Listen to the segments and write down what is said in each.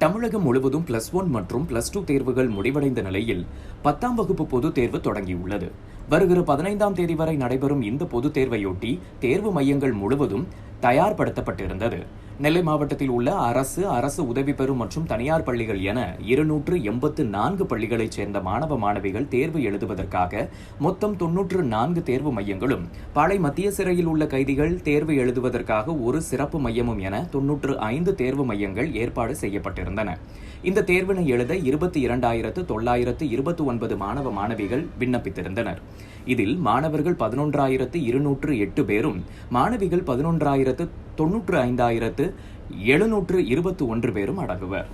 தமிழகம் முழுவதும் +1 மற்றும் +2 தேர்வுகள் முடிவடைந்த நிலையில் 10ஆம் வகுப்பு பொதுத் தேர்வு தொடங்கியுள்ளது. வருகிற 15ஆம் தேதி வரை நடைபெறும் இந்த பொதுத் தேர்வையொட்டி தேர்வு மையங்கள் முழுவதும் தயார்படுத்தப்பட்டிருந்தது. நெல்லை மாவட்டத்தில் உள்ள அரசு உதவி பெறும் மற்றும் தனியார் பள்ளிகள் என 284 பள்ளிகளைச் சேர்ந்த மாணவ மாணவிகள் தேர்வு எழுதுவதற்காக மொத்தம் 94 தேர்வு மையங்களும், பாளை மத்திய சிறையில் உள்ள கைதிகள் தேர்வு எழுதுவதற்காக ஒரு சிறப்பு மையமும் என 95 தேர்வு மையங்கள் ஏற்பாடு செய்யப்பட்டிருந்தன. இந்த தேர்வினை எழுத 22,929 மாணவ மாணவிகள் விண்ணப்பித்திருந்தனர். இதில் மாணவர்கள் 11,208 பேரும், மாணவிகள் 11,95,721 பேரும் அடங்குவர்.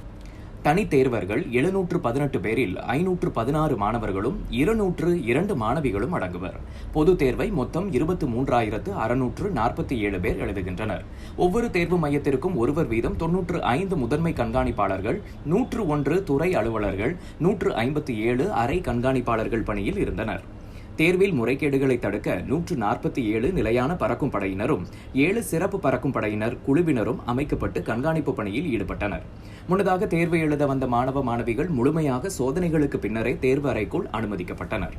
தனித் தேர்வர்கள் 718 பேரில் 516 மாணவர்களும் 202 மாணவிகளும் அடங்குவர். பொதுத் தேர்வை மொத்தம் 23,647 பேர் எழுதுகின்றனர். ஒவ்வொரு தேர்வு மையத்திற்கும் ஒருவர் வீதம் 95 முதன்மை கண்காணிப்பாளர்கள், 101 துறை அலுவலர்கள், 157 அறை கண்காணிப்பாளர்கள் பணியில் இருந்தனர். தேர்வில் முறைகேடுகளை தடுக்க 147 நிலையான பறக்கும் படையினரும் 7 சிறப்பு பறக்கும் படையினர் குழுவினரும் அமைக்கப்பட்டு கண்காணிப்பு பணியில் ஈடுபட்டனர். முன்னதாக தேர்வு எழுத வந்த மாணவ மாணவிகள் முழுமையாக சோதனைகளுக்கு பின்னரே தேர்வு அறைக்குள் அனுமதிக்கப்பட்டனர்.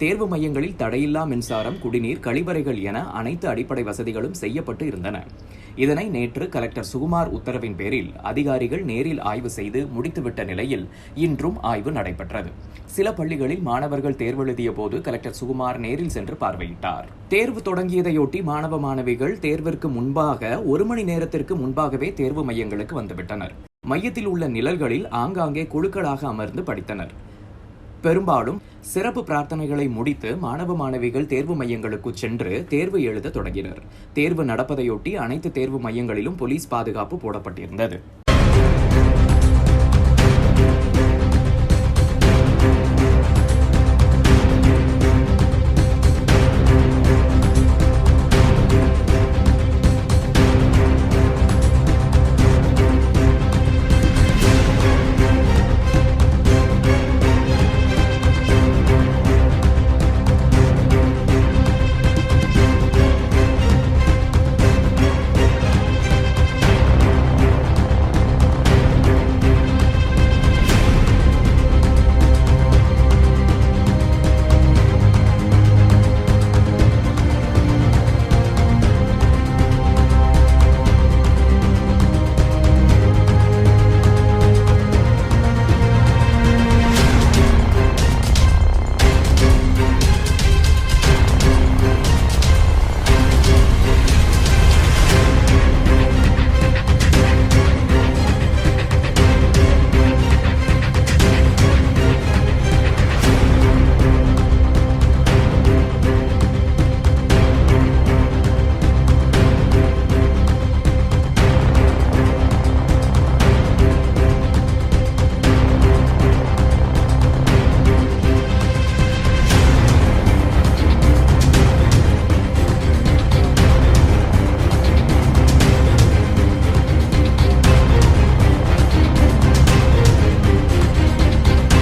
தேர்வு மையங்களில் தடையில்லா மின்சாரம், குடிநீர், கழிவறைகள் என அனைத்து அடிப்படை வசதிகளும் செய்யப்பட்டு இருந்தன. இதனை நேற்று கலெக்டர் சுகுமார் உத்தரவின் பேரில் அதிகாரிகள் நேரில் ஆய்வு செய்து முடித்துவிட்ட நிலையில் இன்றும் ஆய்வு நடைபெற்றது. சில பள்ளிகளில் மாணவர்கள் தேர்வு எழுதிய போது கலெக்டர் சுகுமார் நேரில் சென்று பார்வையிட்டார். தேர்வு தொடங்கியதையொட்டி மாணவ மாணவிகள் தேர்விற்கு முன்பாக 1 மணி நேரத்திற்கு முன்பாகவே தேர்வு மையங்களுக்கு வந்துவிட்டனர். மையத்தில் உள்ள நிழல்களில் ஆங்காங்கே குழுக்களாக அமர்ந்து படித்தனர். பெரும்பாலும் சிறப்பு பிரார்த்தனைகளை முடித்து மாணவ மாணவிகள் தேர்வு மையங்களுக்கு சென்று தேர்வு எழுத தொடங்கினர். தேர்வு நடப்பதையொட்டி அனைத்து தேர்வு மையங்களிலும் போலீஸ் பாதுகாப்பு போடப்பட்டிருந்தது.